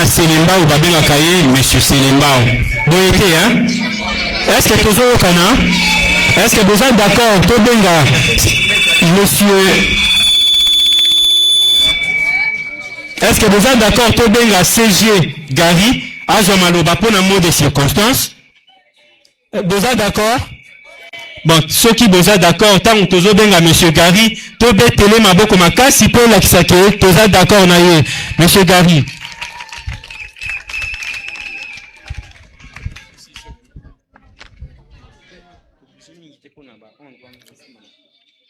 na Selembao babengaka ye monsieur Selembao. Boye te hein? Est-ce que tozokana? Est-ce que vous êtes d'accord tobenga monsieur? Est-ce que vous êtes d'accord tobenga CG Gary azwa maloba pona mot de circonstance? Vous êtes d'accord? Bon, ceux qui vous êtes d'accord, tant que vous benga monsieur Gary, to betele maboko makasi pour la kisake, vous êtes d'accord na ye, monsieur Gary.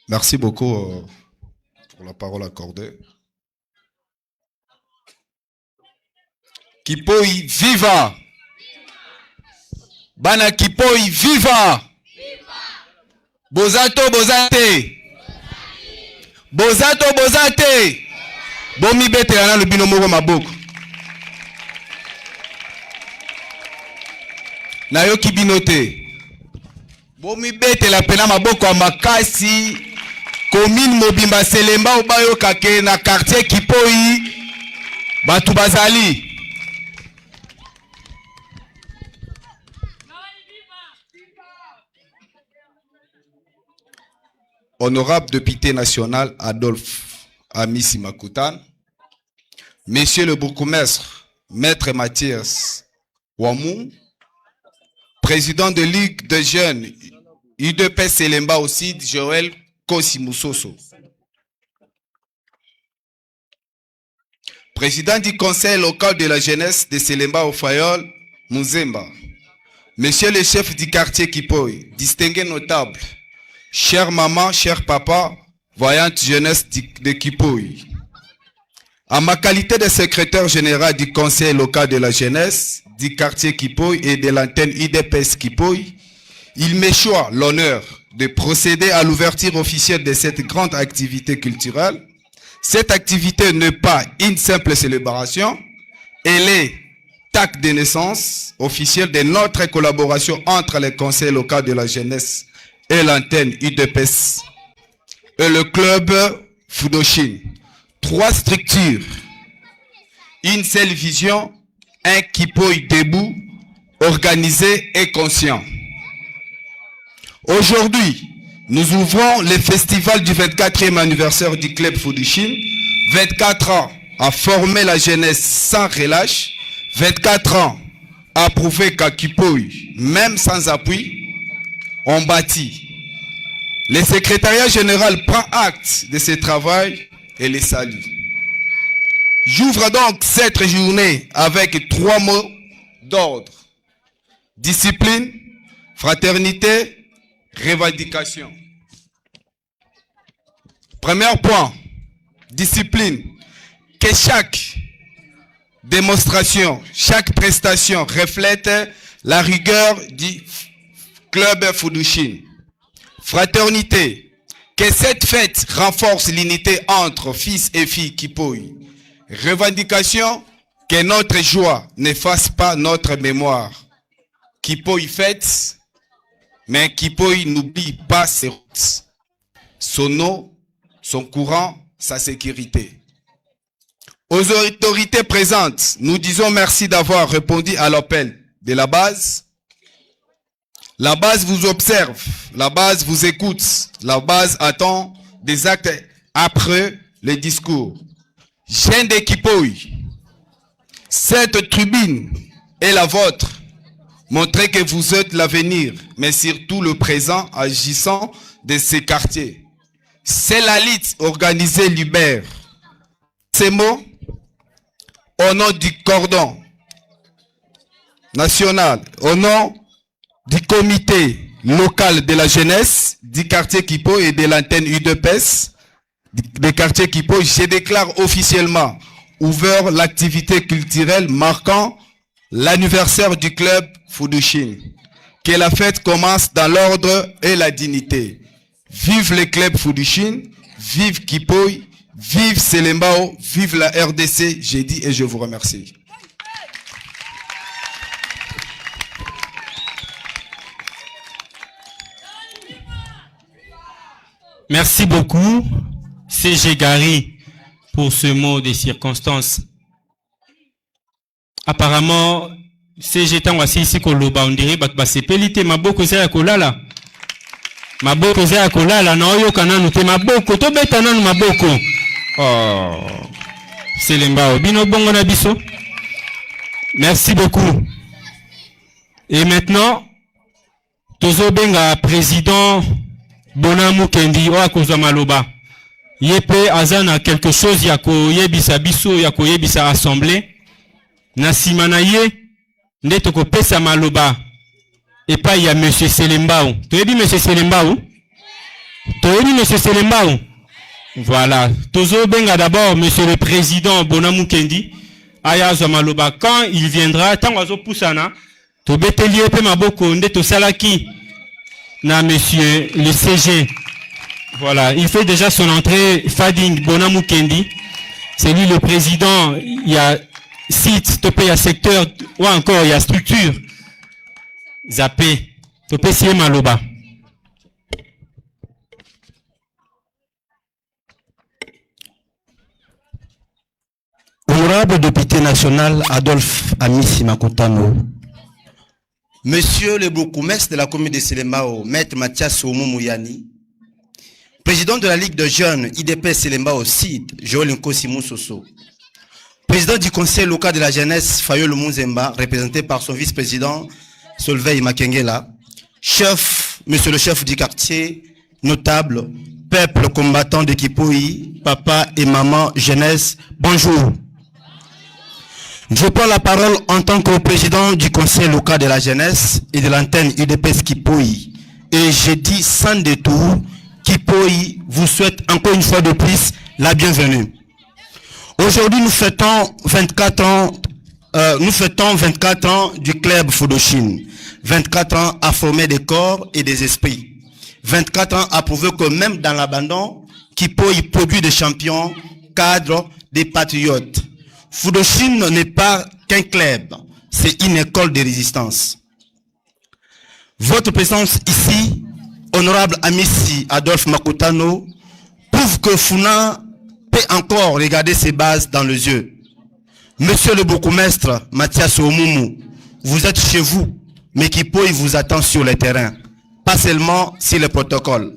Merci beaucoup pour la parole accordée. Kipoi viva! Bana Kipoi viva! Bozato bozate! Bozato bozate! Bomi bete yana lubino moko maboko. Na yo kibinote. Bomi bete la pena maboko ya makasi. Commune Mobimba Selemba obayo kake na quartier Kipoi. Batu bazali. Honorable député national Adolphe Amissi Makutan, Monsieur le bourgmestre Maître Mathias Wamou, président de Ligue de jeunes UDP Selemba aussi, Joël Kosimusoso, président du conseil local de la jeunesse de Selemba au Fayol, Mouzemba, Monsieur le chef du quartier Kipoi, distingué notable, chère maman, cher papa, voyante jeunesse de Kipoi. En ma qualité de secrétaire général du conseil local de la jeunesse, du quartier Kipoi et de l'antenne IDPS Kipoi, il m'échoit l'honneur de procéder à l'ouverture officielle de cette grande activité culturelle. Cette activité n'est pas une simple célébration, elle est acte de naissance officielle de notre collaboration entre les conseils locaux de la jeunesse et l'antenne UDPS et le club Fudoshin. 3 structures, une seule vision, un Kipoi debout, organisé et conscient. Aujourd'hui, nous ouvrons le festival du 24e anniversaire du club Fudoshin. 24 ans à former la jeunesse sans relâche, 24 ans à prouver qu'à Kipoi, même sans appui, on bâtit. Le secrétariat général prend acte de ce travail et les salue. J'ouvre donc cette journée avec 3 mots d'ordre. Discipline, fraternité, revendication. Premier point, discipline. Que chaque démonstration, chaque prestation reflète la rigueur du club Fudoshin. Fraternité, que cette fête renforce l'unité entre fils et filles Kipoi. Revendication, que notre joie n'efface pas notre mémoire. Kipoi fête, mais Kipoi n'oublie pas ses routes, son eau, son courant, sa sécurité. Aux autorités présentes, nous disons merci d'avoir répondu à l'appel de la base. La base vous observe, la base vous écoute, la base attend des actes après le discours. Jeunes de Kipoi, cette tribune est la vôtre. Montrez que vous êtes l'avenir, mais surtout le présent agissant de ces quartiers. C'est la lutte organisée libère. Ces mots, au nom du cordon national, au nom du comité local de la jeunesse du quartier Kipoi et de l'antenne UDPS du quartier Kipoi, je déclare officiellement ouvert l'activité culturelle marquant l'anniversaire du club Fudoshin. Que la fête commence dans l'ordre et la dignité. Vive le club Fudoshin, vive Kipoi, vive Selembao, vive la RDC, j'ai dit et je vous remercie. Merci beaucoup, CG Gary, pour ce mot de circonstance. Apparemment, CG tango asisi koloba, on dirait ba sepelite maboko za ya kolala. Maboko za ya kolala na oyo kananu te maboko to beta nanu maboko. Oh. Selembao bino bongo na biso. Merci beaucoup. Et maintenant, tozo benga président Bonamu Kendi o akozwa maloba. Yepe azana quelque chose ya koyebisa biso ya koyebisa assemblée. Na simana ye nde tokopesa maloba epai ya monsieur Selembao. Toyebi monsieur Selembao? Toyebi monsieur Selembao? Voilà. Tozo benga d'abord monsieur le président Bonamu Kendi. Aya azwa maloba quand il viendra tango azo pusana to beteli epe maboko nde to salaki na monsieur le CG. Voilà, il fait déjà son entrée Fading Bonamu Kendi. C'est lui le président, il y a site, topé, il y a secteur, ou encore il y a structure. Zappé, topé sié maloba. Honorable député national Adolphe Amissi Makotano. Monsieur le bourgmestre de la commune de Selembao, Maître Mathias Oumoumouyani, président de la Ligue de jeunes IDP Selembao Sud, Joël Nkosi Moussoso, président du conseil local de la jeunesse Fayol Mouzemba, représenté par son vice-président Solveig Makengela, chef, monsieur le chef du quartier, notable, peuple combattant de Kipoui, papa et maman jeunesse, bonjour. Je prends la parole en tant que président du conseil local de la jeunesse et de l'antenne UDPS Kipoui. Et je dis sans détour, Kipoui vous souhaite encore une fois de plus la bienvenue. Aujourd'hui, nous fêtons 24 ans du club Fudoshine. 24 ans à former des corps et des esprits. 24 ans à prouver que même dans l'abandon, Kipoui produit des champions, cadres, des patriotes. Fudoshine n'est pas qu'un club, c'est une école de résistance. Votre présence ici, honorable Amissi Adolphe Makotano, prouve que Funa peut encore regarder ses bases dans les yeux. Monsieur le bourgmestre Mathias Omoumou, vous êtes chez vous, mais Kipoui vous attend sur le terrain, pas seulement sur le protocole.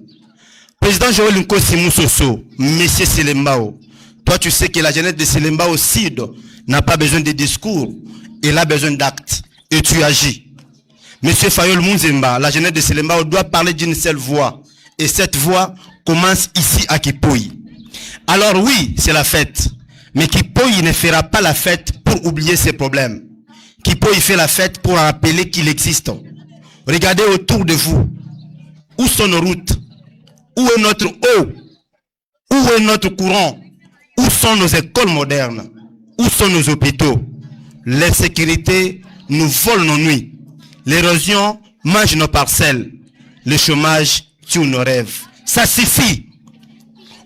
Président Joël Nkosi Moussoso, Monsieur Selembao, toi tu sais que la jeunesse de Selembao Sud n'a pas besoin de discours, elle a besoin d'actes, et tu agis. Monsieur Fayol Mouzemba, la jeunesse de Selembao doit parler d'une seule voix, et cette voix commence ici à Kipoui. Alors oui, c'est la fête, mais Kipoui ne fera pas la fête pour oublier ses problèmes. Kipoui fait la fête pour rappeler qu'il existe. Regardez autour de vous. Où sont nos routes? Où est notre eau? Où est notre courant? Où sont nos écoles modernes? Où sont nos hôpitaux? L'insécurité nous vole nos nuits. L'érosion mange nos parcelles. Le chômage tue nos rêves. Ça suffit.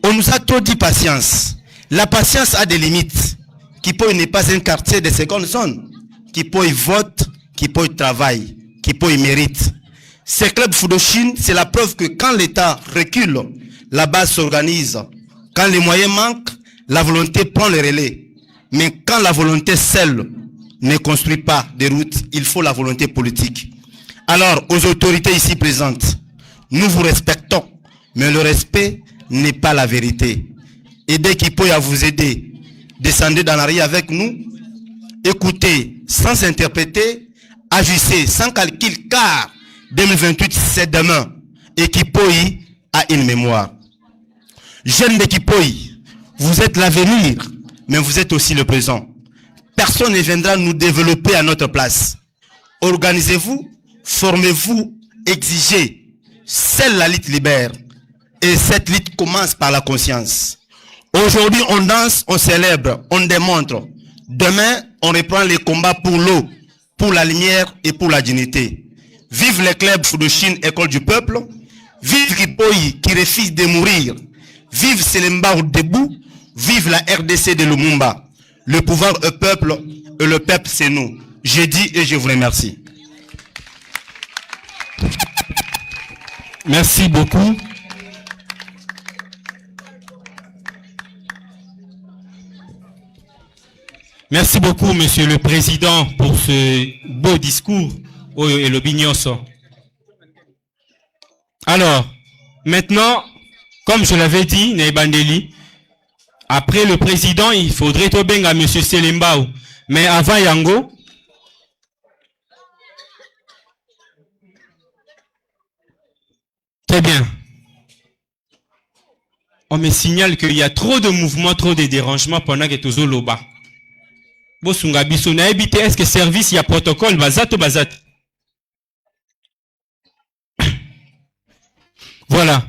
On nous a trop dit patience. La patience a des limites. Kipoui n'est pas un quartier de seconde zone. Kipoui vote, Kipoui travaille, Kipoui mérite. Ce club Fudoshine, c'est la preuve que quand l'État recule, la base s'organise. Quand les moyens manquent, la volonté prend le relais. Mais quand la volonté seule ne construit pas des routes, il faut la volonté politique. Alors, aux autorités ici présentes, nous vous respectons, mais le respect n'est pas la vérité. Aidez Kipoui à vous aider. Descendez dans la rue avec nous. Écoutez sans interpréter. Agissez sans calcul, car 2028 c'est demain. Et Kipoui a une mémoire. Jeunes de Kipoui, vous êtes l'avenir, mais vous êtes aussi le présent. Personne ne viendra nous développer à notre place. Organisez-vous, formez-vous, exigez. Seule la lutte libère. Et cette lutte commence par la conscience. Aujourd'hui, on danse, on célèbre, on démontre. Demain, on reprend les combats pour l'eau, pour la lumière et pour la dignité. Vive les clubs Fudoshine, école du peuple. Vive Kipoui qui refuse de mourir. Vive Selembao debout. Vive la RDC de Lumumba. Le pouvoir est peuple et le peuple c'est nous. J'ai dit et je vous remercie. Merci beaucoup. Merci beaucoup, Monsieur le Président, pour ce beau discours. Oyo et l'Obignoso. Alors, maintenant, comme je l'avais dit, Nebandeli, après le président, il faudrait tobenga à Monsieur Selembao. Mais avant Yango, très bien. On me signale qu'il y a trop de mouvements, trop de dérangements pendant que tu loba. Bosunga biso na ebite, est-ce que service, il y a protocole, bazat ou bazat? Voilà.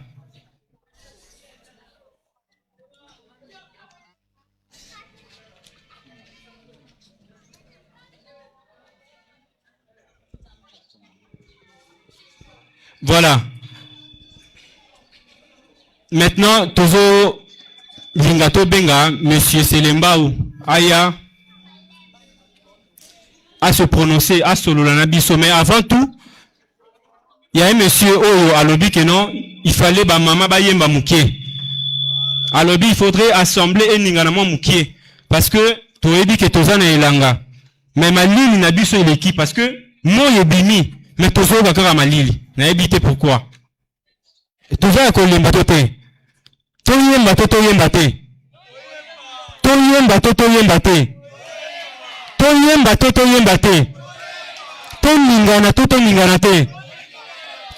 Voilà. Maintenant, Tozo Lingato Benga, Monsieur Selembao, Aya, à se prononcer, à Sololanabiso. Mais avant tout, il y a un monsieur Oyo à l'obi que non, il fallait ba maman ba yemba mouké. À l'obi, il faudrait assembler un ninganama mouké. Parce que, tu as dit que Tozana est langa. Mais ma lili n'a bu sur l'équipe parce que, moi yebimi, mais Tozo va faire ma lili. N'a évité pourquoi. Tozo a collé mbatote. Toyemba to toyemba te. Toyemba to toyemba te. Toyemba to toyemba te. Toningana to toningana te.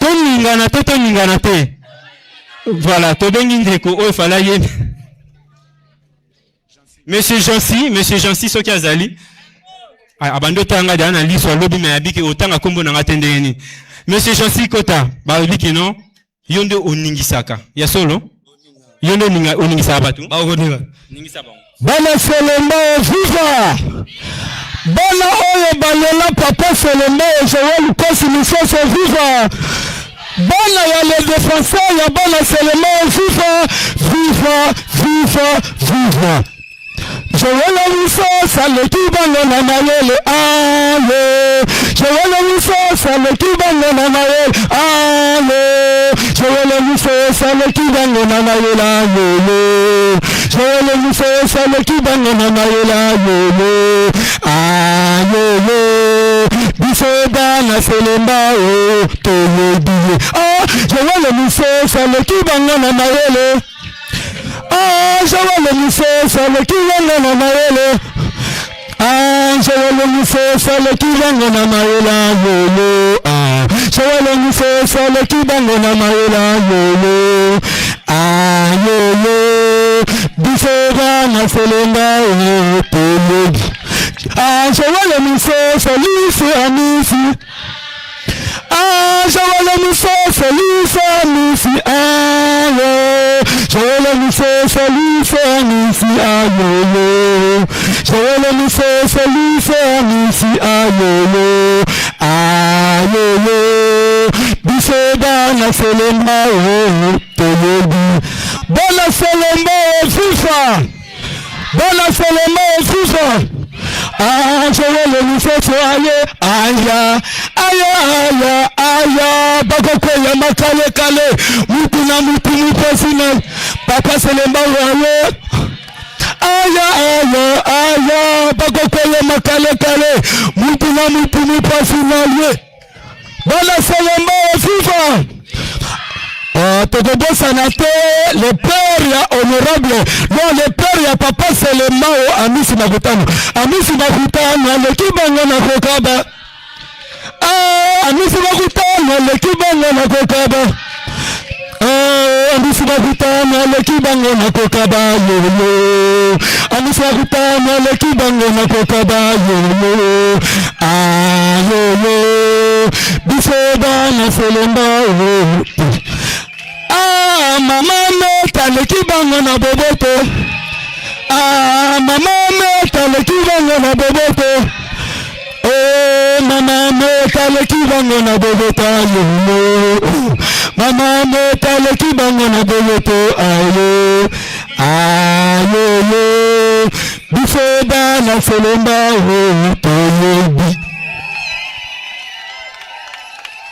Toningana to toningana te. Voilà, tobengi ndeko o fala ye. Monsieur Jancy soki azali. Abando tanga dana liso lobi me abiki otanga kombo na ngatendeni. Monsieur Jancy Kota, ba biki non, yonde oningisaka. Ya solo? Yonde oningisaka batu. Ba oninga. Ningisa bango. Bana Selembao viva! Bana oyo balela papa Selembao Joël Kosi Misoso viva! Bana ya les défenseurs ya bana Selembao viva! Viva! Viva! Viva! Joël Misoso le kibango na mayele ale! Joël Misoso le kibango na mayele ale! Joël Misoso le kibango na mayele ale! Joël Misoso le kibango na mayele ale! Ayele! Biso bana Selembao toyebiye! Ah! Joël Misoso le kibango na mayele! Ah, Joël Misoso le kibango na mayele. Ah, Joël Misoso le kibango na mayele yolo. Ah, Joël Misoso le kibango na mayele yolo. Ah, yolo. Biso bana Selembao toyebi. Ah, Joël Misoso lisi amisi. Ah, Joël Misoso lisi amisi. Ah, Joël Misoso lisi amisi. Ah, Joël Misoso lisi amisi. Ah, biso bana Selembao toyebi. Bana Selembao FIFA. Bana Selembao FIFA. Ah, Joël Misoso aye, aya, aya, aya, aya, bakoko ya makale kale, mutu na mutu mupasina, papa Selembao aye, aya, aya, aya, bakoko ya makale kale, mutu na mutu mupasina ye, bana Selembao FIFA. Totobo Sanate, le père ya honorable, non le père ya papa Selembao Amisi Makutano. Amisi Makutano, le kibango na kokaba. Ah, Amisi Makutano, le kibango na kokaba. Ah, Amisi Makutano, le kibango na kokaba yolo. Amisi Makutano, le kibango na kokaba yolo. Ah, yolo. Biso bana Selembao. Ah, mama meta le kibango na boboto. Ah, mama meta le kibango na boboto. Oh, mama meta le kibango na boboto. Ayo. Mama meta le kibango na boboto. Ayo. Ayo. Biso bana Selembao toyebi.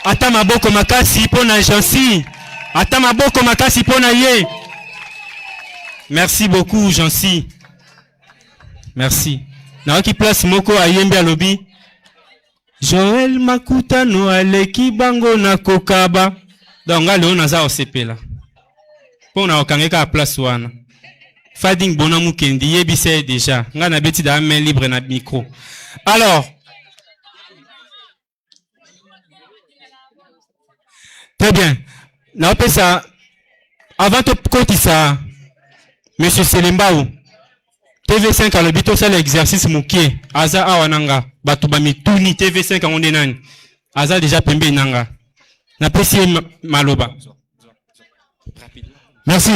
Ata maboko makasi pona Jancy. Ata maboko makasi pona ye. Merci beaucoup, Jancy. Merci. Na ki place moko ayembi alobi. Joël Makutano aleki bango na kokaba. Donc nga leo naza osepela. Po na okangeka a place wana. Fading bona mukendi yebise déjà. Nga na beti da main libre na micro. Alors, très bien. Na ça avant de côté ça Monsieur Selembao TV5 a le bito ça l'exercice mukie aza awananga batuba mituni TV5 on nani aza déjà pembe nanga na pesi maloba. Merci.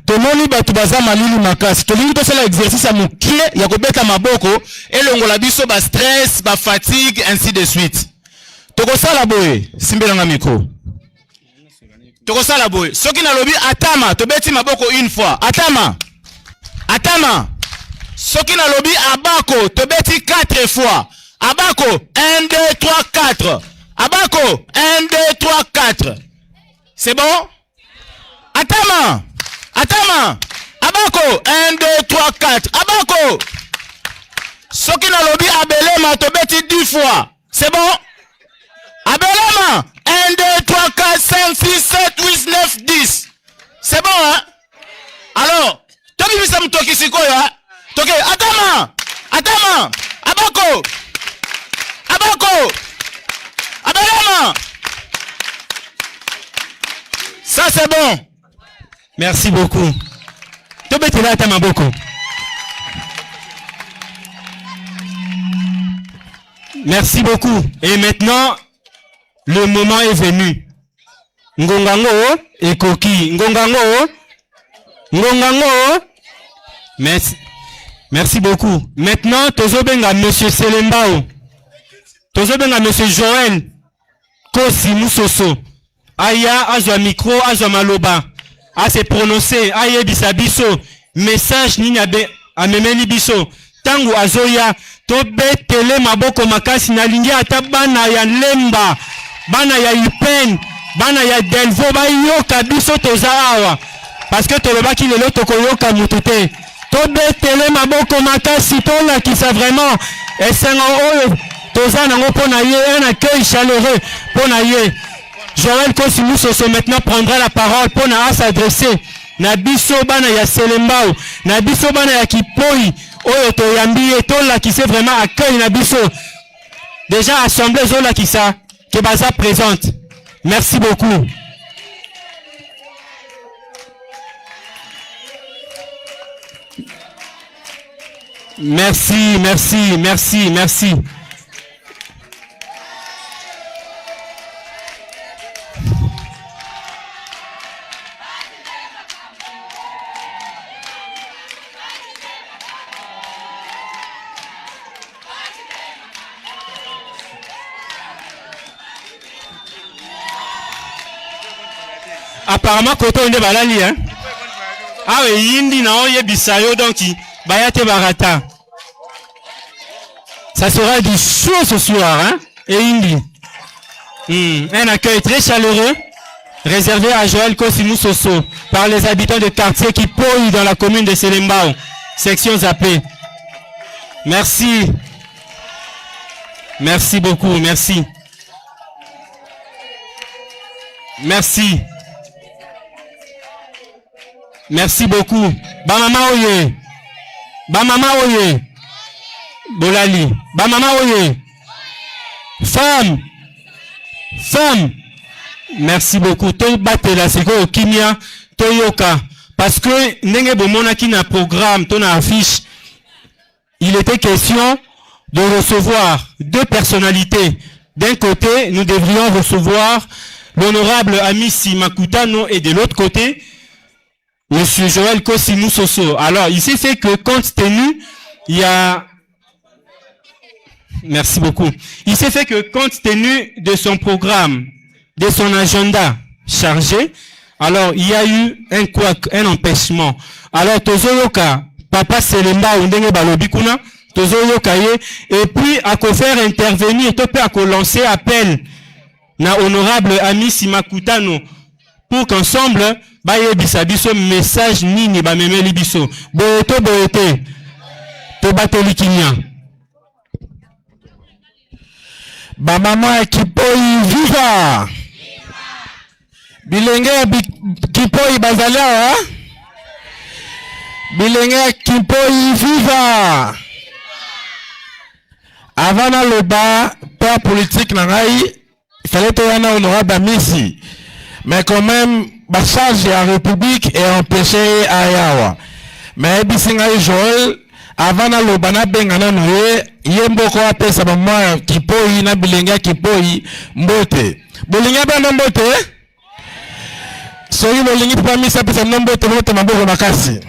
Tomoni batu baza malili makasi. Tolingi to sala exercice ya mukie ya kobeta maboko elongola biso ba stress, ba fatigue ainsi de suite. Toko sala boye, simbela nga micro. Toko sala boye. Soki na lobi atama, tobeti maboko une fois. Atama. Atama. Soki na lobi abako, tobeti 4 fois. Abako 1 2 3 4. Abako 1 2 3 4. C'est bon? Atama. Atama. Abako 1 2 3 4. Abako. Soki na lobi abelema tobeti 10 fois. C'est bon? Abelema 1 2 3 4 5 6 7 8 9 10. C'est bon hein? Alors, tobi bisa mtoki sikoyo hein? Toke atama. Atama. Abako. Abako. Abelema. Ça c'est bon. Merci beaucoup. Tobeti la atama boko. Merci beaucoup. Et maintenant, le moment est venu. Ngongango et Koki. Ngongango. Ngongango. Merci. Merci beaucoup. Maintenant, Tozobenga Monsieur Selembao. Tozobenga Monsieur Joël Kosi Moussoso. Aya azwa micro, azwa maloba. A se prononcer, aye bisabiso. Message nini amemeli biso. Tangu azoya. Tobe tele maboko makasi na lingi ata bana ya lemba. Bana ya Upen. Bana ya Delvo. Ba yoka biso toza awa. Parce que tolobaki lelo toko yoka mutute. Tobe tele maboko makasi. Tola kisa vraiment. Et c'est un toza nango pona ye. Un accueil chaleureux pona ye. Joël Kosi Moussoso maintenant prendra la parole pour s'adresser. Na biso bana ya Selembao. Na biso bana ya Kipoi. Oyo to yambi et to la qui s'est vraiment accueilli na biso. Déjà assemblée zola qui ça que baza présente. Merci beaucoup. Merci, merci, merci, merci. Apparemment, côté on est balali, hein. Ah oui, yindi na oye bisayo donc bayate barata. Ça sera du chaud ce soir, hein. Et yindi. Un accueil très chaleureux réservé à Joël Kosi Moussoso par les habitants de quartier qui polluent dans la commune de Selembao, section Zappé. Merci. Merci beaucoup, merci. Merci. Merci beaucoup. Bamama oye. Bamama oye. Bolali. Bamama oye. Femme. Femme. Merci beaucoup. To batela seko kimia toyoka parce que ndenge bomona ki na programme to na affiche il était question de recevoir deux personnalités. D'un côté, nous devrions recevoir l'honorable Amisi Makutano et de l'autre côté Monsieur Joël Kosi Moussoso. Alors, il s'est fait que compte tenu, il y a... Merci beaucoup. Il s'est fait que compte tenu de son programme, de son agenda chargé, alors il y a eu un empêchement. Alors, Tozoyoka, Papa Selemba, Undenge Balobikuna, Tozoyoka ye, et puis à quoi faire intervenir, topé à quoi lancer appel, na honorable Amisi Makutano, pour qu'ensemble, baye bisabiso message nini ba memeli biso boyoto boyote tobateli kimia. Ba mama Kipoi viva. Bilenge Kipoi bazaliawa. Bilenge Kipoi viva. Avant le bas, père politique nangai, il fallait que l'on honorable Messi. Mais quand même, la charge de la République est empêchée à Yawa. Mais Bissinga Joël, avant le bana bengana noye, yembo ko apesa mama Kipoi na bilenga Kipoi mbote. Bolinga bana mbote? Soyi bolingi pa misa pesa mbote mbote maboko makasi.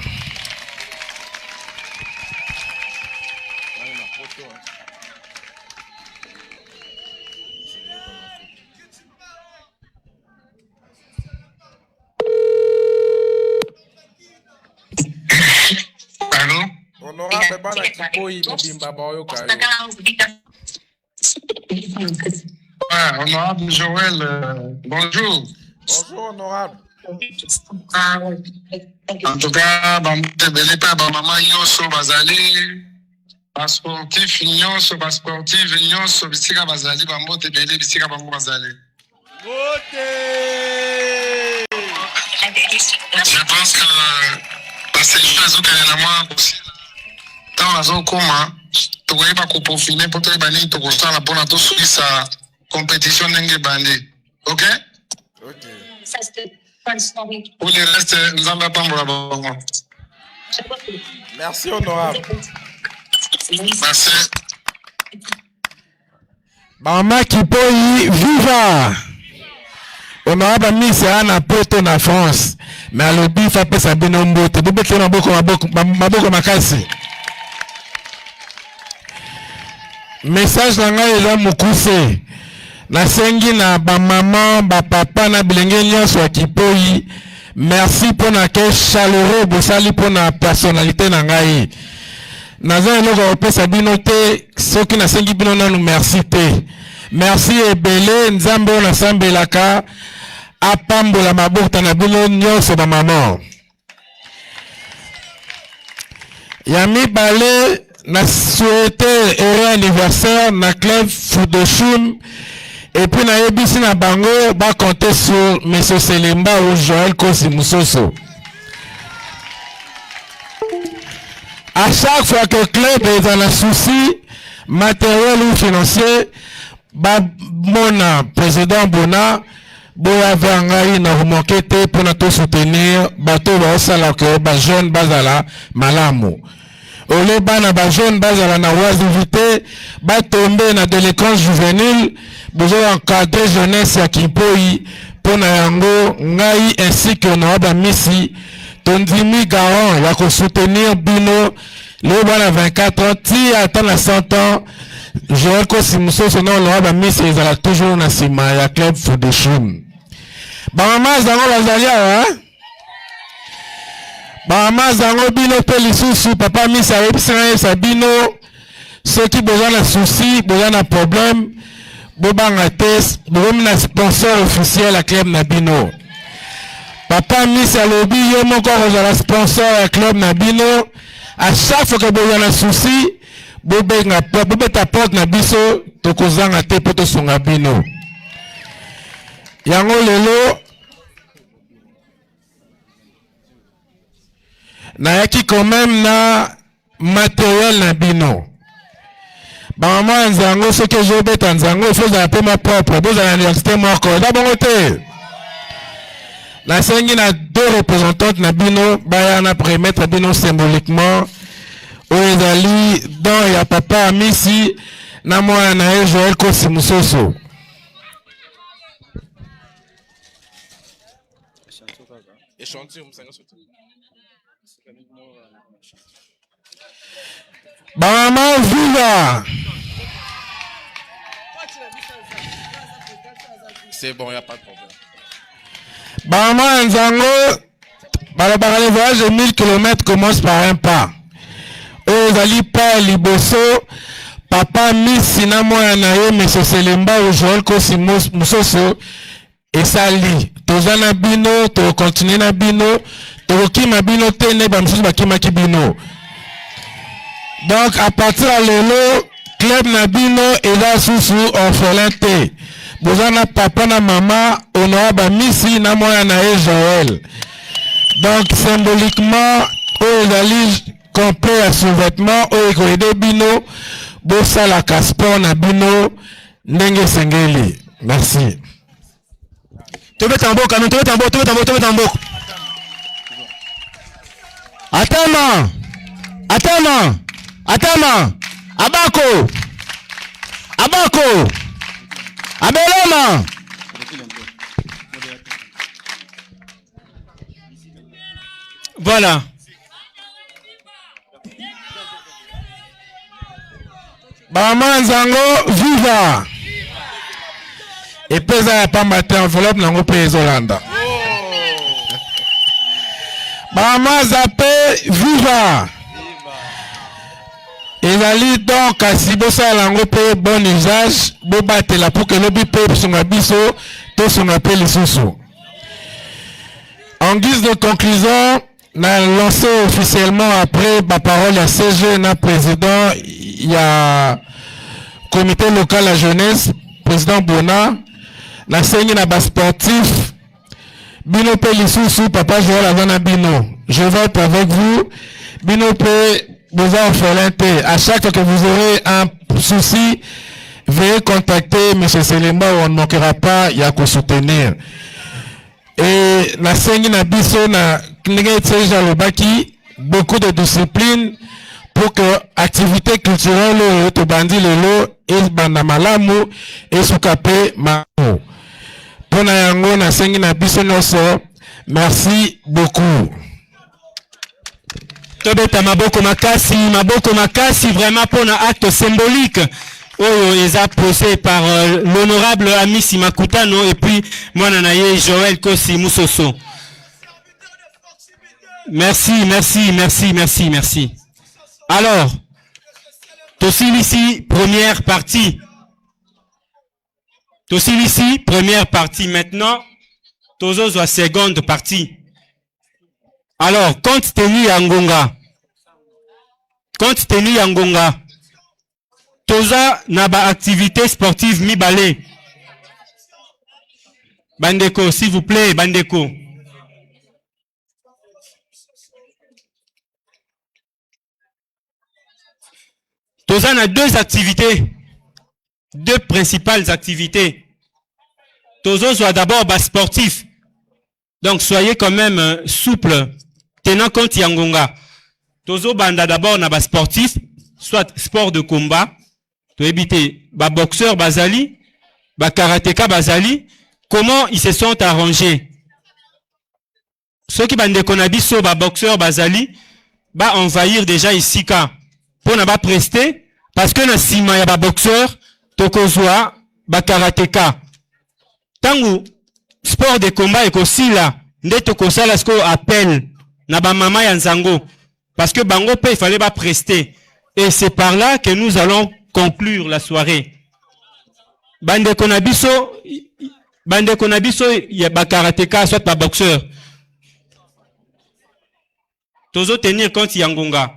Honorable Bana Kipoi Mobimba Bayo Kayo. Honorable Joël, bonjour. Bonjour, honorable. En tout cas, maman Yoso Bazali, sportif Yoso, sportif Yoso, Bissika Bazali, Bambo Tebele, Bissika Bambo Bazali. Je pense que parce que je suis à moi aussi. Tant à Zokoma, tu ne pas profiter pour te banner, tu constats la bonne tout sur sa compétition n'engue bandé. Ok? Ok. Pour le reste, nous allons pas me la. Merci, honorable. Merci. Mama Kipoi viva. Honorable Miss Anna Poto na France. Mais à l'obi fa pesa binombo te bebe kena maboko makasi. Message nanga eza mukuse. Na sengi na ba maman, ba papa na bilenge nyonso ya Kipoi. Merci pour na ke chaleureux bosali pour na personnalité na ngai. Naza eloko opesa bino te soki na sengi bino nanu merci te. Merci ebele nzambe na sambelaka apambola mabota na bino nyonso ba maman. Ya mibale na souhaité heureux anniversaire na club Fudoshun et puis na yebisi na bango ba compter sur Monsieur Selemba ou Joël Kosi Musoso. À chaque fois que le club est dans un souci matériel ou financier, ba mona président Bona boya vangai na remonquete pour nous soutenir bateau ba osala que ba jeune bazala malamu. Ole bana ba jeune bazala na oisiveté ba tomber na délinquance juvénile besoin encadrer jeunesse ya Kipoi pour na yango ngai ainsi que honorable Misi tondimi garant ya ko soutenir bino le bana 24 ans ti atteint na 100 ans. Joël Kosi Musoso non honorable Misi ezala toujours na sima ya club Fudoshun. Ba mama zango bazalia ba mama zango bino pe lisusu papa Misi ayebisanga sabino ceux qui besoin de souci, besoin de problème, bobanga test, besoin de sponsor officiel à club Nabino. Papa Misi alobi yo moko kozala sponsor à club Nabino. À chaque fois que besoin de souci, bobeta porte na biso tokozanga te poto songa bino. Yango lelo na yaki quand même na matériel na bino. Ba maman nzango ce que je beta nzango il faut za ma propre besoin à l'université moko d'abord te. La sengi na deux représentantes na bino baya na permettre bino symboliquement oezali dans ya papa Misi na mwana na Joël Kosi Musoso. Bama viva. C'est bon, il n'y a pas de problème. Bama nzango le voyage de 1000 km commence par un pas. Ozali pa liboso papa Misi na mwana na ye Monsieur Selemba ou Joël Kosi Musoso esali tozana bino to continuer na bino to kima bino tene ba msusu bakima ki bino Donc à partir de lelo club Nabino eza susu orphelin te. Bozana papa na mama honorable misi na moya na Joël. Donc symboliquement ezali complet à sous-vêtement ekoyede bino bosala sport na bino ndenge sengeli. Merci. Tobetambo. Atama. Abako. Abeloma. Voilà. Bama Nzango viva. Et pesa ya pamba te enveloppe nango pe ezolanda. Bama Zape viva. Ezali donc si bosa lango pe bon usage bo batela pour que lobi pe songa biso to songa pe lisusu. En guise de conclusion, n'a lancé officiellement après ma parole à CG na président il y a comité local à jeunesse président Bona na sengi na bas sportif bino pe lisusu papa Joël Azana bino je vais être avec vous bino pe vous orphelins. À chaque fois que vous aurez un souci, veuillez contacter M. Selemba, on ne manquera pas, il y a qu'à soutenir. Et la Sengi na biso na Lobaki, beaucoup de discipline pour que l'activité culturelle to bandi lelo et bandamalamu et soukape mamu. Pour na yango na Sengi na biso noso, merci beaucoup. Tobeta maboko makasi vraiment pour un acte symbolique ils a posé par l'honorable ami Simakutano et puis moi nanaye Joël Kosi Moussoso. Merci. Alors ici première partie maintenant tozo la seconde partie. Alors, compte tenu Ngonga, toza na ba activité sportive mibale. Bandeko, s'il vous plaît, Bandeko. Toza na deux principales activités. Tozo soit d'abord bas sportif. Donc, soyez quand même souple. Tenant compte Yangonga. Tozo banda d'abord na ba sportif, soit sport de combat, to éviter ba boxeur bazali, ba karatéka bazali, comment ils se sont arrangés. Ceux qui bande konabiso ba boxeur bazali, ba envahir déjà ici ka pour na ba prester parce que na sima ya ba boxeur tokozwa ba karatéka. Tangu sport de combat et aussi là, nde tokosala ce qu'on appelle na ba mama ya Nzango parce que bango pe il fallait pas prester et c'est par là que nous allons conclure la soirée. Bande konabiso ya ba karatéka soit ba boxeur. Tozo tenir compte Yangonga.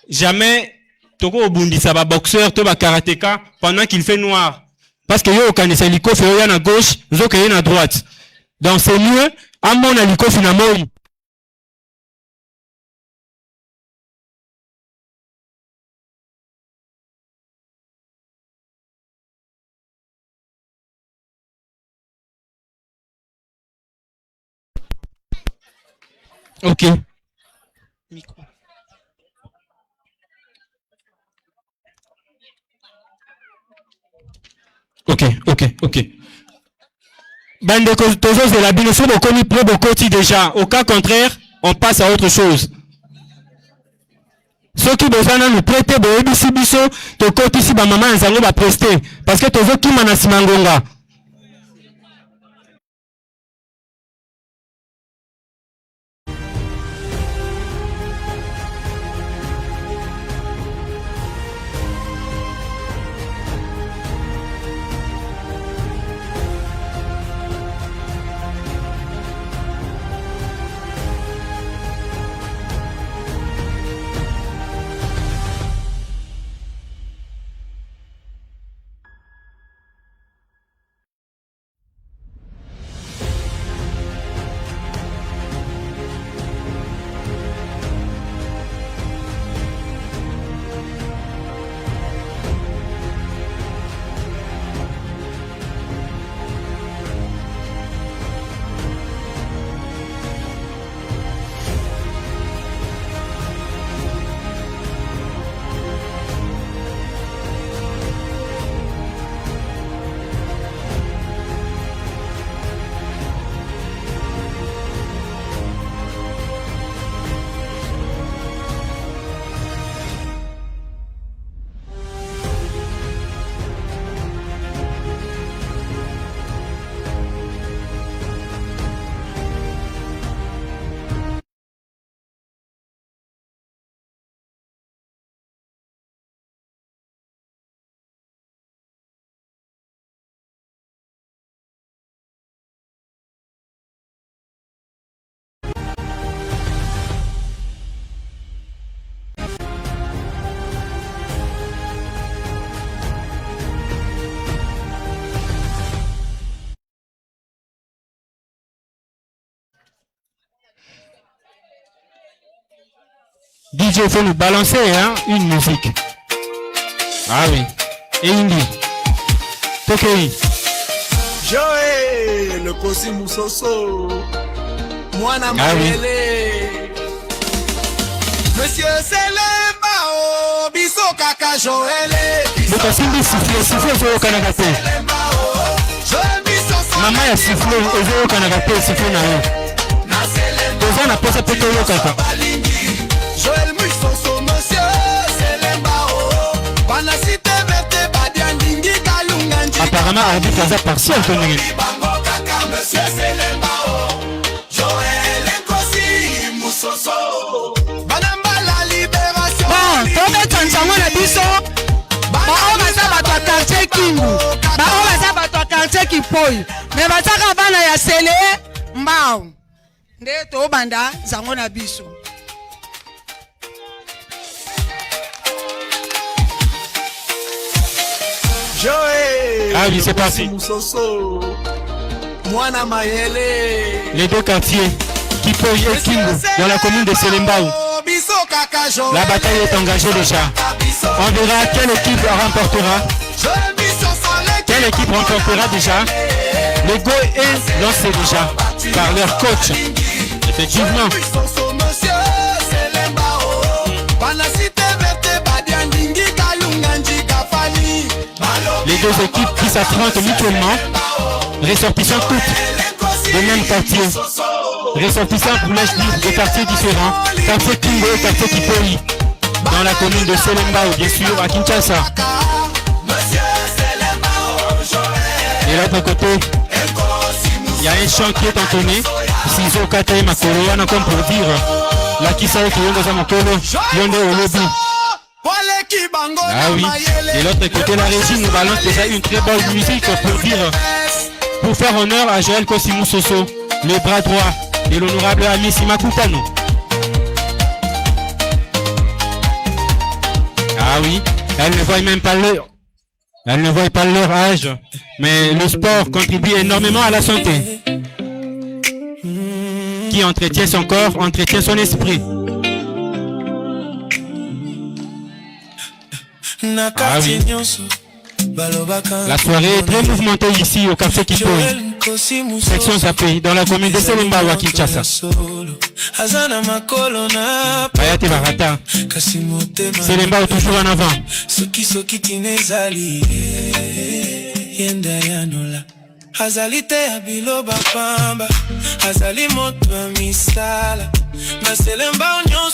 Jamais toko obundisa ba boxeur to ba karatéka pendant qu'il fait noir parce que yo kanisa liko fe yo na gauche, zo ke na droite. Donc c'est mieux à mon aliko finalement. Ok. Micro. Ok. Bande tozo c'est la binoso de connu pro bokoti déjà. Au cas contraire, on passe à autre chose. Ceux qui besoin nous prêter de ebisi biso to koti si ba maman Nzango ba prester parce que tozo ki manasi mangonga. DJ, il faut nous balancer hein, une musique. Ah oui. Et Indi. Tokei. Joe, le Kosi Moussoso. Mwana Mayele. Monsieur Selembao, biso kaka Joele. Buka simbi siffle ezo kanaka te. Mama ya siffle ezo kanaka te siffle na yo. Toza na posa pe toyo kaka. Joel Moussoso, monsieur Selembao. Banasite verte badiandingi kalunganji. Apparemment arbitre aza partiel to ndenge. Monsieur Selembao. Joel Kosi Moussoso. tobeta nzango na biso bao baza bato ya quartier Kingu bao baza bato ya quartier Kipoi me bazaka bana ya sele mbao nde tobanda nzango na biso. Joe, ah oui, c'est parti. Mwana Mayele. Les deux quartiers, Kipoi et Kingu, dans la commune de Selembao. La bataille est engagée déjà. On verra quelle équipe remportera. Quelle équipe remportera déjà. Le go est lancé déjà par leur coach. Effectivement. Les deux équipes qui s'affrontent mutuellement, ressortissant toutes du même quartier. Ressortissant pour de quartiers différents, quartier Kingo et quartier Kipoi, dans la commune de Selembao, bien sûr, à Kinshasa. Et l'autre côté, il y a un chant qui est entonné, Sizo Kate Makoro, comme pour dire, la Kisaï qui est dans un mokolo, Yonde Olobi. Ah oui, et l'autre côté, la régie nous balance déjà une très bonne musique pour dire, pour faire honneur à Joël Kosimu Soso, le bras droit de l'honorable ami Simakutano. Ah oui, elle ne voit même pas l'heure. Elle ne voit pas leur âge, mais le sport contribue énormément à la santé. Qui entretient son corps, entretient son esprit. Ah oui. La soirée est très mouvementée ici au quartier Kipoi, section Zapé, dans la commune de Selembao à Kinshasa. Bayate Barata, Selembao toujours en avant.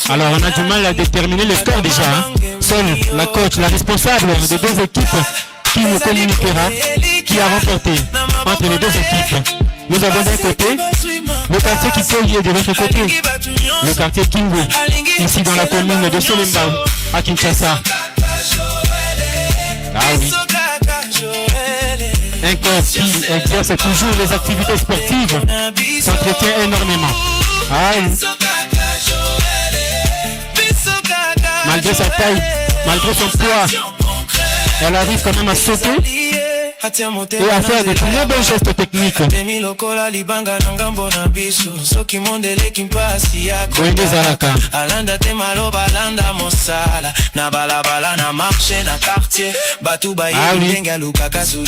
Alors on a du mal à déterminer le score déjà. Hein. Seule la coach, la responsable des deux équipes qui nous communiquera qui a remporté entre les deux équipes. Nous avons d'un côté le quartier Kipoi et de l'autre côté le quartier Kingu, ici dans la commune de Selembao à Kinshasa. Ah oui. Un corps qui exerce toujours les activités sportives s'entretient énormément. Ah oui. Malgré sa taille, malgré son poids, elle arrive quand même à sauter et à faire de très bons gestes techniques. Boende Zalaka. Ah oui.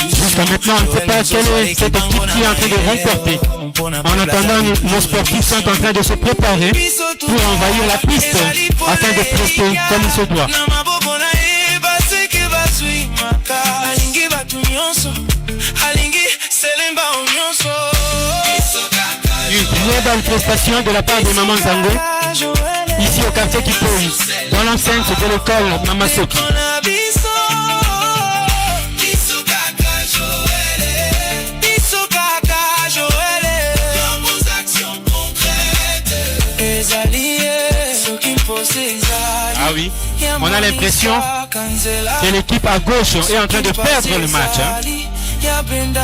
Jusqu'à maintenant, on ne sait pas quelle est cette équipe qui est en train de remporter. En attendant, nos sportifs sont en train de se préparer pour envahir la piste afin de prester comme il se doit. Une très belle prestation de la part de Maman Zango, ici au quartier Kipoi, dans l'enceinte de l'école Mamasoki. Ah oui, on a l'impression que l'équipe à gauche est en train de perdre le match. Hein.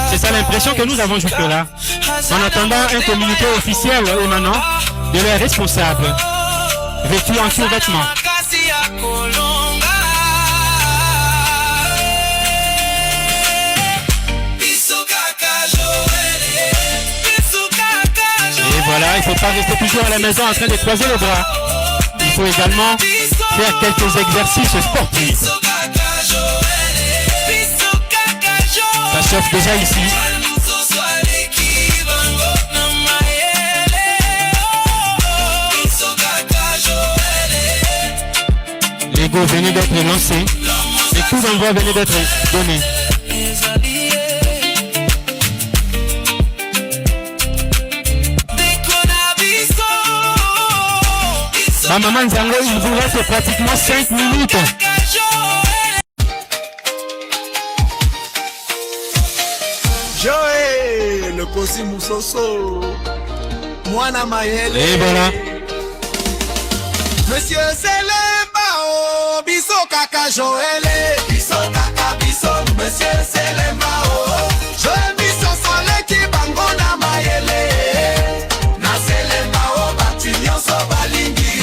C'est ça l'impression que nous avons jusque-là. En attendant un communiqué officiel émanant de leurs responsables, vêtus en sous-vêtements. Et voilà, il ne faut pas rester toujours à la maison en train de croiser les bras. Il faut également faire quelques exercices sportifs. Ça chauffe déjà ici. Les go venaient d'être lancés. Les coups d'envoi venaient d'être donnés. Maman Nzango, il vous reste pratiquement 5 minutes. Joël, le Kosi Moussoso, Moana Mayele. Et voilà. Monsieur Selembao, Biso Kaka Joël, Biso Kaka Biso, Monsieur Selembao, Joël Biso Sole qui bangona Mayele, Na Selembao, Batignon so balingi,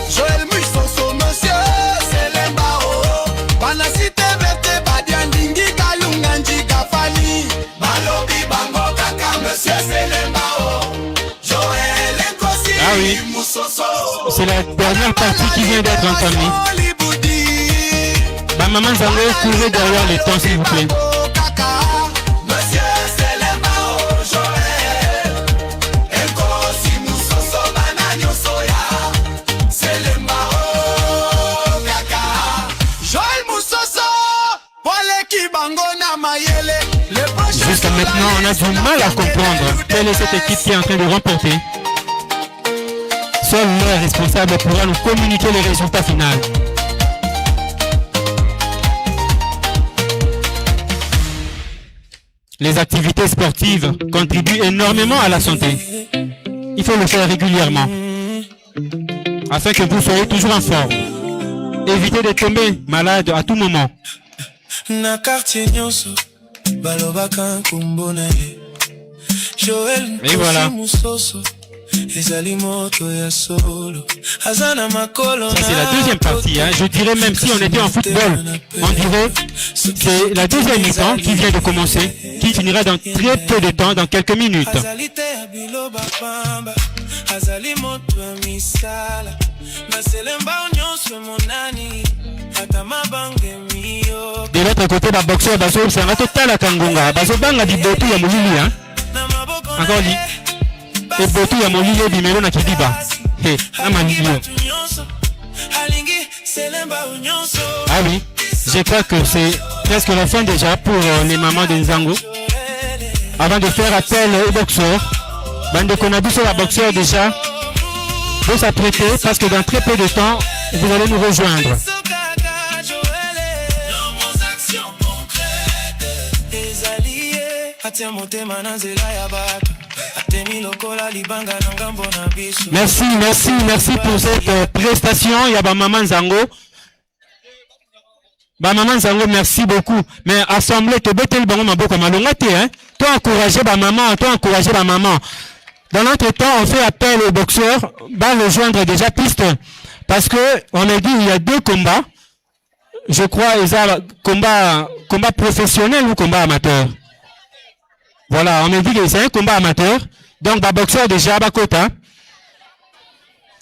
Joël Moussoso, Monsieur Selembao, Banasite Vete Badiandingi Kalunganji Kafani, Balobi Bango Kaka, Monsieur Selembao, Joël Nkosi Moussoso. C'est la dernière partie qui vient d'être entamée. Bah, maman Zango, courez derrière les temps, s'il vous plaît. Jusqu'à maintenant, on a du mal à comprendre quelle est cette équipe qui est en train de remporter. Seul le responsable pourra nous communiquer les résultats finaux. Les activités sportives contribuent énormément à la santé. Il faut le faire régulièrement afin que vous soyez toujours en forme. Évitez de tomber malade à tout moment. Et voilà. Ça, c'est la deuxième partie. Hein. Je dirais même si on était en football, on dirait c'est la deuxième mi-temps qui vient de commencer, qui finira dans très peu de temps, dans quelques minutes. De l'autre côté, le boxeur Bazo, c'est un total à Kangonga. Bazo Banga dit Botou ya Moulili. Hein. Encore dit. Et Botou ya Moulili Bimelo na Kidiba. Hey, Amanilio. Ah oui, je crois que c'est presque la fin déjà pour les mamans de Nzango. Avant de faire appel aux boxeurs, Bande Konabu sur la boxeur déjà, faut s'apprêter parce que dans très peu de temps, vous allez nous rejoindre. Merci pour cette prestation. Il y a Maman Zango. Maman Zango, merci beaucoup. Mais assemblée, te bête le bon maboko malongate, hein. Toi encourager maman. Dans l'entretemps, on fait appel aux boxeurs, va rejoindre déjà piste. Parce que on a dit il y a deux combats. Je crois ils ont combat professionnel ou combat amateur. Voilà, on a dit que c'est un combat amateur. Donc, bah, boxeur déjà, à Bakota.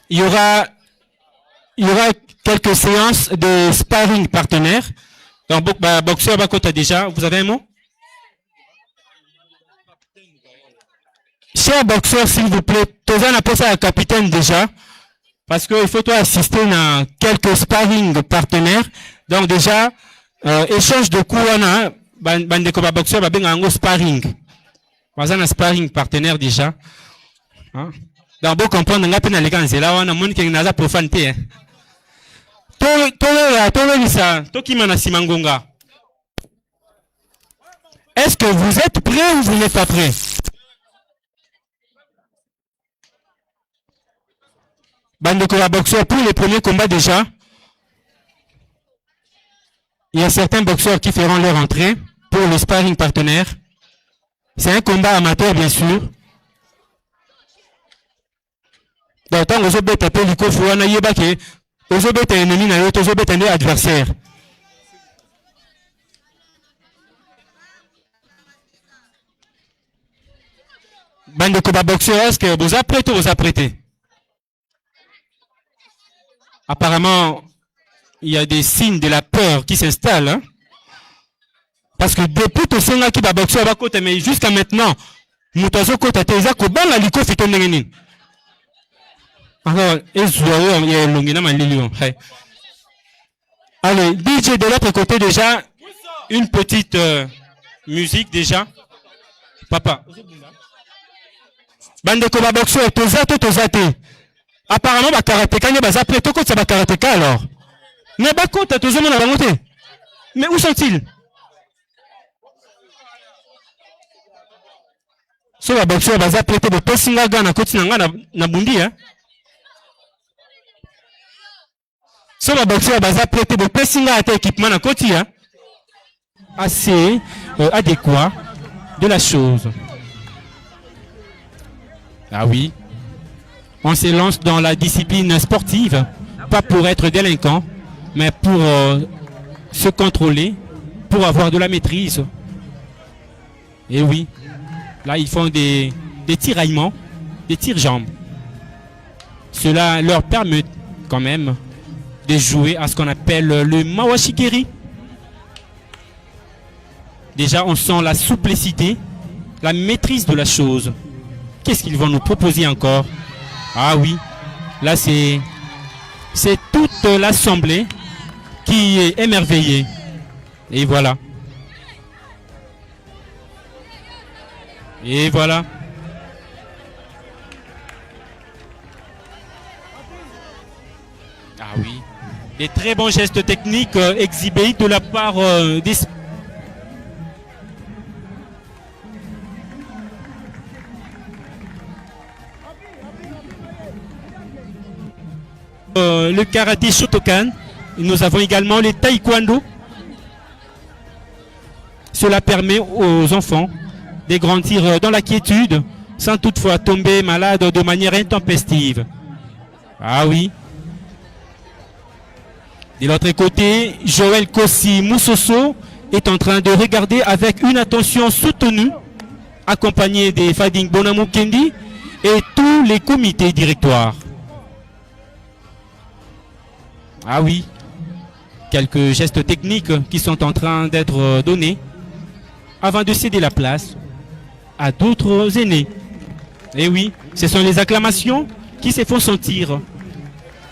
Il y aura quelques séances de sparring partenaires. Donc, bah, boxeur à Bakota déjà. Vous avez un mot? Cher boxeur, s'il vous plaît, Tozan a posé à capitaine déjà. Parce qu'il faut toi assister à quelques sparring partenaires. Donc, déjà, échange de coups, on a, bandeko boxeur, bah, ben, sparring. Vous avez un sparring partenaire déjà. Hein? Donc, vous comprenez, là, là, on a un monde qui est profanité. Est-ce que vous êtes prêts ou vous n'êtes pas prêts? Bande de boxeurs pour les premiers combats déjà. Il y a certains boxeurs qui feront leur entrée pour le sparring partenaire. C'est un combat amateur, bien sûr. Donc, tant que vous êtes tapé du coffre, vous avez dit que vous êtes un ennemi, vous êtes un adversaire. Bande de combat boxeurs, est-ce que vous apprêtez ou vous apprêtez? Apparemment, il y a des signes de la peur qui s'installent. Hein? Parce que depuis tout ça, qui va boxer à la côte, mais jusqu'à maintenant, Moutazo Kota Teza Kobanga Liko Fitonengin. Alors, il y a Longina Malilion. Allez, DJ de l'autre côté déjà, une petite musique déjà. Papa. Bande Koba Boxer, Tozate. Apparemment, ba karatéka, n'y a pas appelé Toko, ça va karatéka alors. Mais ba côte, Tozomon a monté. Mais où sont-ils? So ba boxer, ba appelé Toko, Pessinga Gana, Kotinanga na Bundi, hein. So ba boxer, ba appelé Toko, Pessinga à équipement na Koti, hein. Assez adéquat de la chose. Ah oui. On se lance dans la discipline sportive, pas pour être délinquant, mais pour se contrôler, pour avoir de la maîtrise. Et oui, là ils font des tiraillements, des tire-jambes. Cela leur permet quand même de jouer à ce qu'on appelle le Mawashikeri. Déjà on sent la souplicité, la maîtrise de la chose. Qu'est-ce qu'ils vont nous proposer encore? Ah oui, là c'est toute l'assemblée qui est émerveillée. Et voilà. Et voilà. Ah oui. Des très bons gestes techniques exhibés de la part des... le karaté Shotokan. Nous avons également les taekwondo. Cela permet aux enfants de grandir dans la quiétude sans toutefois tomber malade de manière intempestive. Ah oui. De l'autre côté, Joël Kossi Moussoso est en train de regarder avec une attention soutenue, accompagné des Fading Bonamou Kendi et tous les comités directoires. Ah oui, quelques gestes techniques qui sont en train d'être donnés avant de céder la place à d'autres aînés. Et oui, ce sont les acclamations qui se font sentir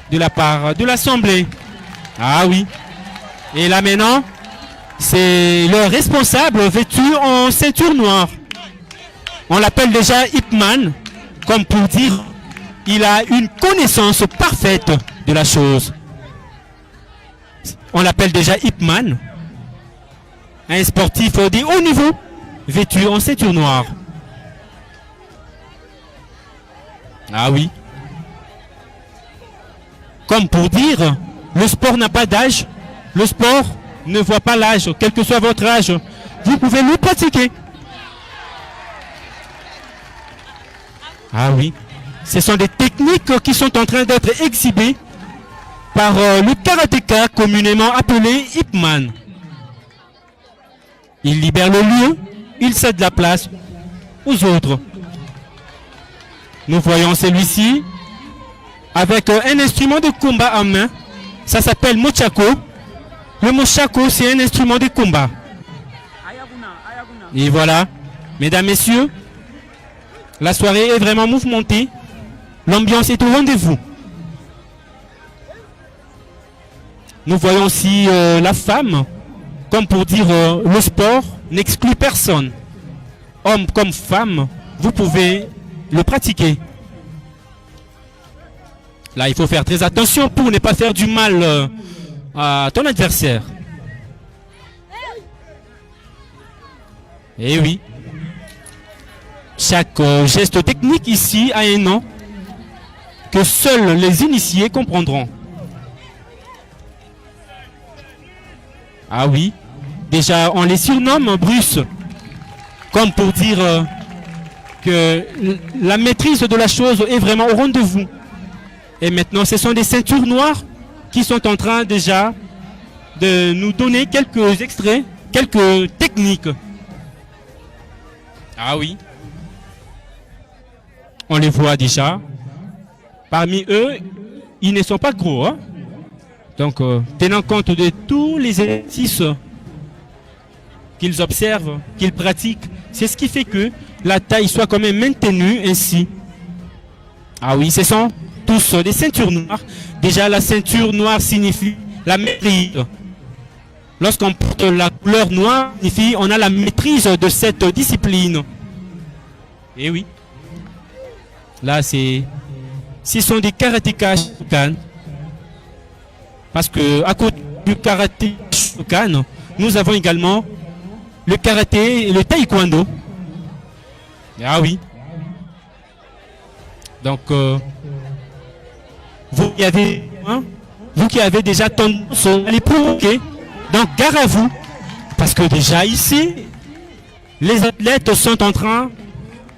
de la part de l'Assemblée. Ah oui. Et là maintenant, c'est le responsable vêtu en ceinture noire. On l'appelle déjà Hipman, comme pour dire il a une connaissance parfaite de la chose. On l'appelle déjà Hipman, un sportif de haut niveau, vêtu en ceinture noire. Ah oui. Comme pour dire, le sport n'a pas d'âge, le sport ne voit pas l'âge, quel que soit votre âge, vous pouvez le pratiquer. Ah oui. Ce sont des techniques qui sont en train d'être exhibées par le karatéka communément appelé Hipman. Il libère le lieu, il cède la place aux autres. Nous voyons celui-ci avec un instrument de combat en main. Ça s'appelle Mochako. Le Mochako, c'est un instrument de combat. Et voilà, mesdames, messieurs, la soirée est vraiment mouvementée. L'ambiance est au rendez-vous. Nous voyons aussi la femme, comme pour dire le sport n'exclut personne. Homme comme femme, vous pouvez le pratiquer. Là, il faut faire très attention pour ne pas faire du mal à ton adversaire. Et oui. Chaque geste technique ici a un nom que seuls les initiés comprendront. Ah oui, déjà on les surnomme Bruce, comme pour dire que la maîtrise de la chose est vraiment au rendez-vous. Et maintenant ce sont des ceintures noires qui sont en train déjà de nous donner quelques extraits, quelques techniques. Ah oui, on les voit déjà. Parmi eux, ils ne sont pas gros, hein? Donc, tenant compte de tous les exercices qu'ils observent, qu'ils pratiquent, c'est ce qui fait que la taille soit quand même maintenue ainsi. Ah oui, ce sont tous des ceintures noires. Déjà, la ceinture noire signifie la maîtrise. Lorsqu'on porte la couleur noire, signifie on a la maîtrise de cette discipline. Et oui. Là, ce sont des karatékas Shotokan. Parce que à côté du karaté Shotokan, nous avons également le karaté et le taekwondo. Ah oui. Donc, vous qui avez déjà tendance à les provoquer, donc gare à vous. Parce que déjà ici, les athlètes sont en train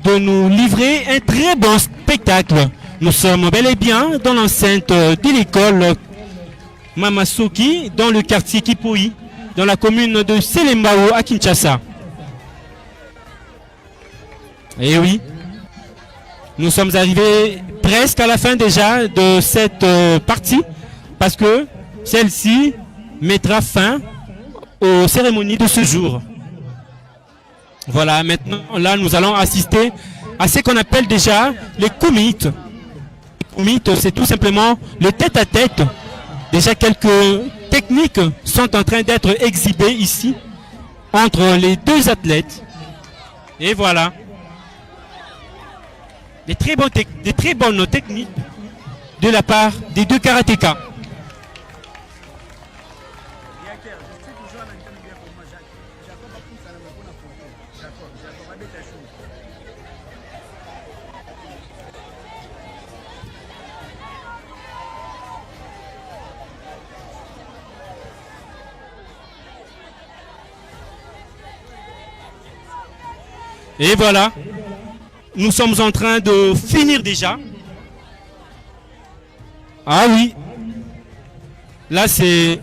de nous livrer un très bon spectacle. Nous sommes bel et bien dans l'enceinte de l'école Mamasoki, dans le quartier Kipoi, dans la commune de Selembao à Kinshasa. Et oui, nous sommes arrivés presque à la fin déjà de cette partie, parce que celle-ci mettra fin aux cérémonies de ce jour. Voilà, maintenant, là, nous allons assister à ce qu'on appelle déjà les kumites. Les kumites, c'est tout simplement le tête-à-tête. Déjà, quelques techniques sont en train d'être exhibées ici entre les deux athlètes. Et voilà. Des très bonnes techniques de la part des deux karatékas. Et voilà, nous sommes en train de finir déjà. Ah oui, là c'est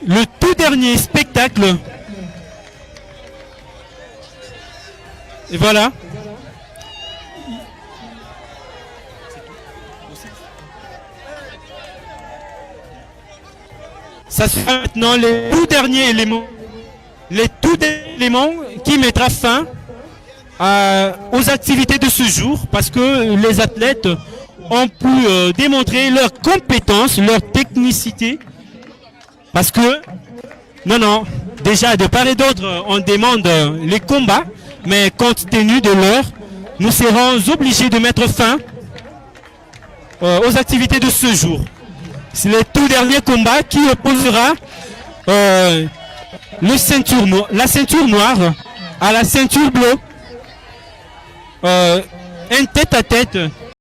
le tout dernier spectacle. Et voilà. Ça sera maintenant les tout derniers éléments. Les tout derniers éléments qui mettra fin aux activités de ce jour, parce que les athlètes ont pu démontrer leurs compétences, leur technicité, parce que non, déjà de part et d'autre on demande les combats, mais compte tenu de l'heure, nous serons obligés de mettre fin aux activités de ce jour. C'est le tout dernier combat qui opposera la ceinture noire à la ceinture bleue. Un tête-à-tête